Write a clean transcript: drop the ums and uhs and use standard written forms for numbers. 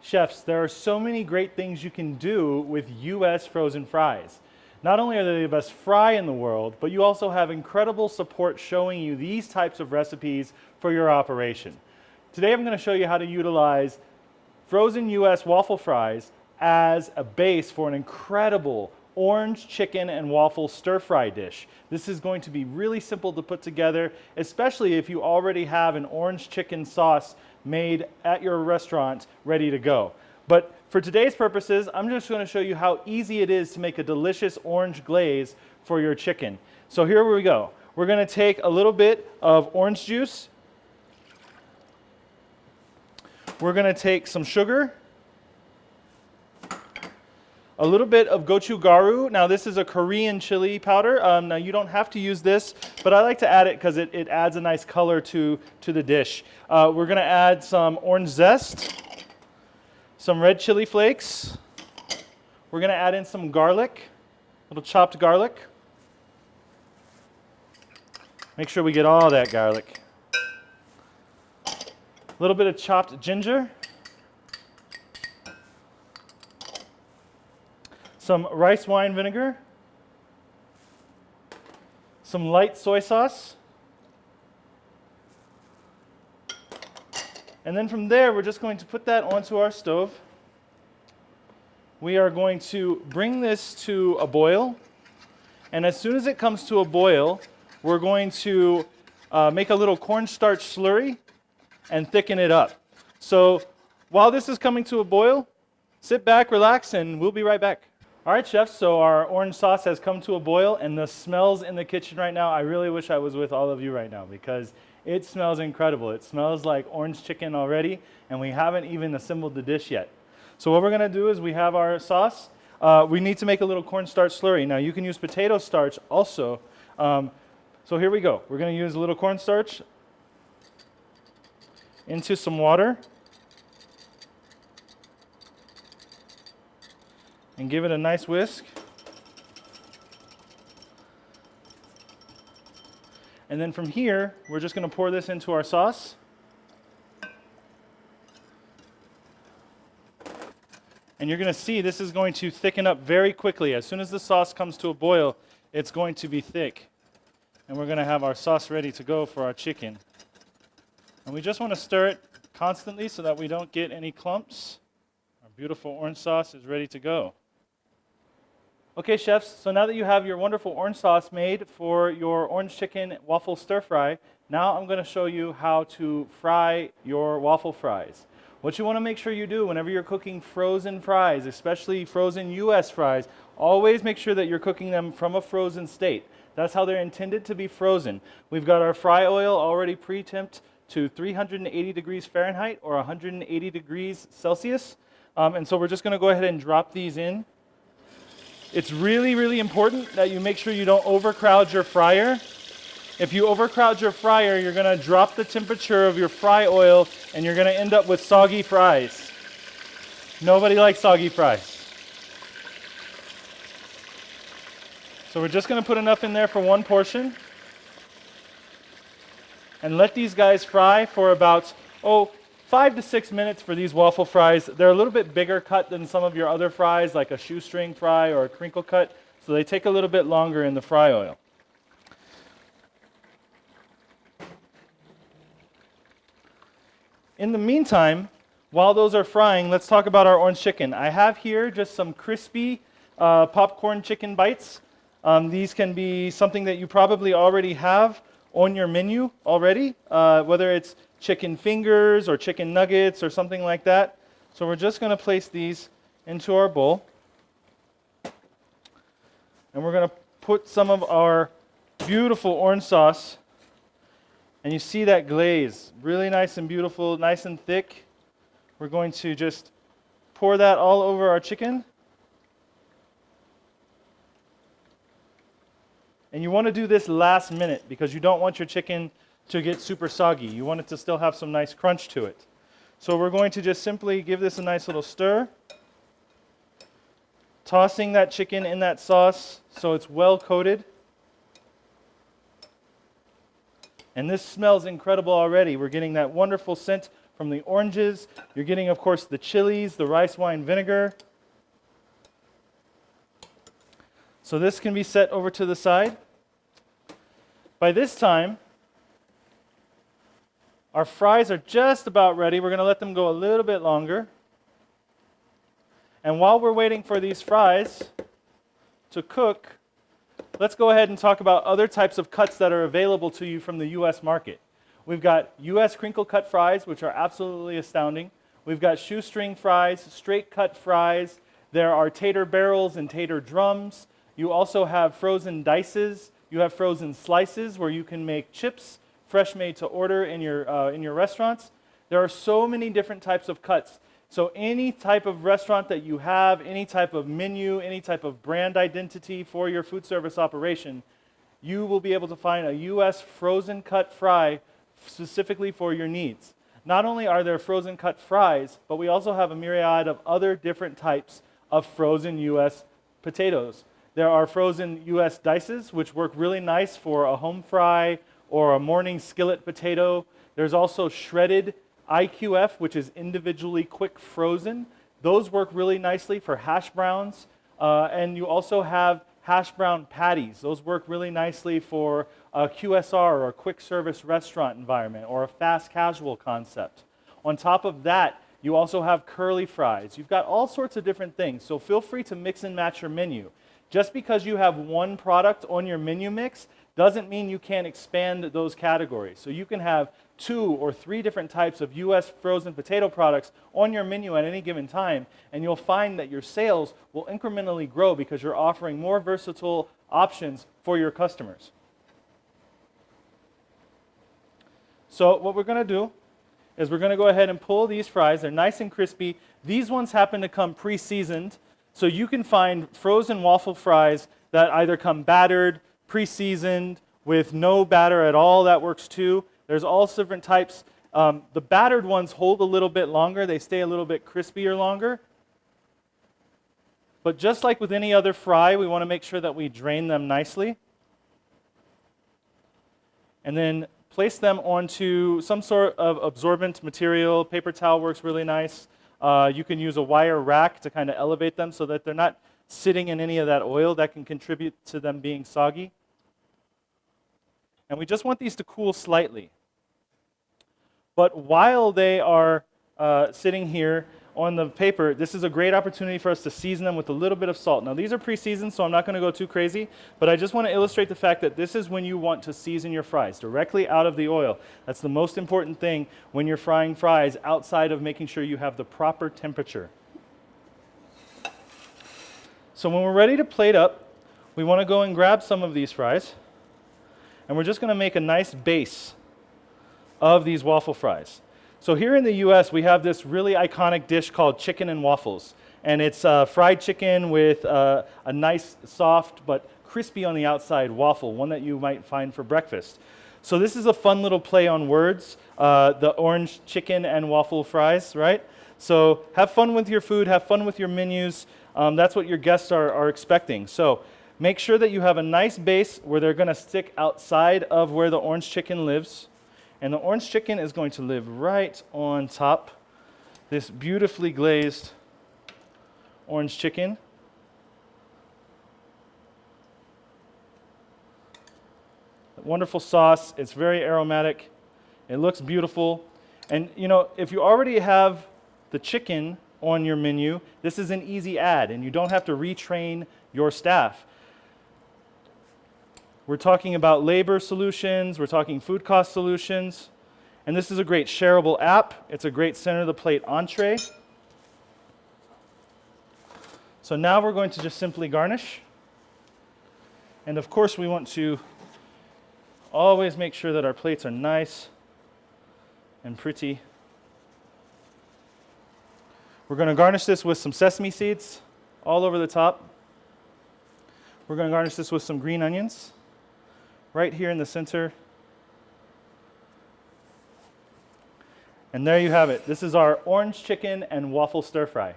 Chefs, there are so many great things you can do with U.S. frozen fries. Not only are they the best fry in the world, but you also have incredible support showing you these types of recipes for your operation. Today I'm going to show you how to utilize frozen U.S. waffle fries as a base for an incredible orange chicken and waffle stir-fry dish. This is going to be really simple to put together, especially if you already have an orange chicken sauce made at your restaurant ready to go. But for today's purposes, I'm just going to show you how easy it is to make a delicious orange glaze for your chicken. So here we go. We're going to take a little bit of orange juice. We're going to take some sugar, a little bit of gochugaru. Now this is a Korean chili powder. Now you don't have to use this, but I like to add it because it adds a nice color to the dish. We're going to add some orange zest, some red chili flakes. We're going to add in some garlic, little chopped garlic. Make sure we get all that garlic. A little bit of chopped ginger. Some rice wine vinegar, some light soy sauce, and then from there we're just going to put that onto our stove. We are going to bring this to a boil, and as soon as it comes to a boil, we're going to make a little cornstarch slurry and thicken it up. So while this is coming to a boil, sit back, relax, and we'll be right back. All right, chefs, so our orange sauce has come to a boil, and the smells in the kitchen right now, I really wish I was with all of you right now because it smells incredible. It smells like orange chicken already, and we haven't even assembled the dish yet. So what we're going to do is we have our sauce. We need to make a little cornstarch slurry. Now, you can use potato starch also. So here we go. We're going to use a little cornstarch into some water. And give it a nice whisk. And then from here, we're just going to pour this into our sauce. And you're going to see this is going to thicken up very quickly. As soon as the sauce comes to a boil, it's going to be thick. And we're going to have our sauce ready to go for our chicken. And we just want to stir it constantly so that we don't get any clumps. Our beautiful orange sauce is ready to go. Okay, chefs, so now that you have your wonderful orange sauce made for your orange chicken waffle stir fry, now I'm going to show you how to fry your waffle fries. What you want to make sure you do whenever you're cooking frozen fries, especially frozen U.S. fries, always make sure that you're cooking them from a frozen state. That's how they're intended to be frozen. We've got our fry oil already pre-temped to 380 degrees Fahrenheit or 180 degrees Celsius. And so we're just going to go ahead and drop these in. It's really, really important that you make sure you don't overcrowd your fryer. If you overcrowd your fryer, you're going to drop the temperature of your fry oil and you're going to end up with soggy fries. Nobody likes soggy fries. So we're just going to put enough in there for one portion and let these guys fry for about, 5 to 6 minutes for these waffle fries. They're a little bit bigger cut than some of your other fries, like a shoestring fry or a crinkle cut, so they take a little bit longer in the fry oil. In the meantime, while those are frying, let's talk about our orange chicken. I have here just some crispy popcorn chicken bites. These can be something that you probably already have on your menu already, whether it's chicken fingers or chicken nuggets or something like that. So we're just going to place these into our bowl. And we're going to put some of our beautiful orange sauce. And you see that glaze, really nice and beautiful, nice and thick. We're going to just pour that all over our chicken. And you want to do this last minute because you don't want your chicken to get super soggy. You want it to still have some nice crunch to it. So we're going to just simply give this a nice little stir, tossing that chicken in that sauce so it's well coated. And this smells incredible already. We're getting that wonderful scent from the oranges. You're getting, of course, the chilies, the rice wine vinegar. So this can be set over to the side. By this time, our fries are just about ready. We're going to let them go a little bit longer. And while we're waiting for these fries to cook, let's go ahead and talk about other types of cuts that are available to you from the U.S. market. We've got U.S. crinkle cut fries, which are absolutely astounding. We've got shoestring fries, straight cut fries. There are tater barrels and tater drums. You also have frozen dices. You have frozen slices where you can make chips, fresh made to order in your restaurants. There are so many different types of cuts. So any type of restaurant that you have, any type of menu, any type of brand identity for your food service operation, you will be able to find a U.S. frozen cut fry specifically for your needs. Not only are there frozen cut fries, but we also have a myriad of other different types of frozen U.S. potatoes. There are frozen U.S. dices, which work really nice for a home fry or a morning skillet potato. There's also shredded IQF, which is individually quick frozen. Those work really nicely for hash browns. And you also have hash brown patties. Those work really nicely for a QSR or a quick service restaurant environment or a fast casual concept. On top of that, you also have curly fries. You've got all sorts of different things. So feel free to mix and match your menu. Just because you have one product on your menu mix doesn't mean you can't expand those categories. So you can have 2 or 3 different types of U.S. frozen potato products on your menu at any given time, and you'll find that your sales will incrementally grow because you're offering more versatile options for your customers. So what we're going to do is we're going to go ahead and pull these fries. They're nice and crispy. These ones happen to come pre-seasoned, so you can find frozen waffle fries that either come battered, pre-seasoned, with no batter at all. That works too. There's all different types. The battered ones hold a little bit longer. They stay a little bit crispier longer. But just like with any other fry, we want to make sure that we drain them nicely. And then place them onto some sort of absorbent material. Paper towel works really nice. You can use a wire rack to kind of elevate them so that they're not sitting in any of that oil that can contribute to them being soggy. And we just want these to cool slightly. But while they are sitting here on the paper, this is a great opportunity for us to season them with a little bit of salt. Now, these are pre-seasoned, so I'm not going to go too crazy, but I just want to illustrate the fact that this is when you want to season your fries, directly out of the oil. That's the most important thing when you're frying fries, outside of making sure you have the proper temperature. So when we're ready to plate up, we want to go and grab some of these fries, and we're just going to make a nice base of these waffle fries. So here in the US, we have this really iconic dish called chicken and waffles. And it's fried chicken with a nice, soft, but crispy on the outside waffle, one that you might find for breakfast. So this is a fun little play on words, the orange chicken and waffle fries, right? So have fun with your food, have fun with your menus. That's what your guests are expecting. So make sure that you have a nice base where they're going to stick outside of where the orange chicken lives. And the orange chicken is going to live right on top. This beautifully glazed orange chicken. Wonderful sauce. It's very aromatic. It looks beautiful. And you know, if you already have the chicken on your menu, this is an easy add, and you don't have to retrain your staff. We're talking about labor solutions, we're talking food cost solutions, and this is a great shareable app. It's a great center of the plate entree. So now we're going to just simply garnish. And of course we want to always make sure that our plates are nice and pretty. We're going to garnish this with some sesame seeds all over the top. We're going to garnish this with some green onions right here in the center. And there you have it. This is our orange chicken and waffle stir fry.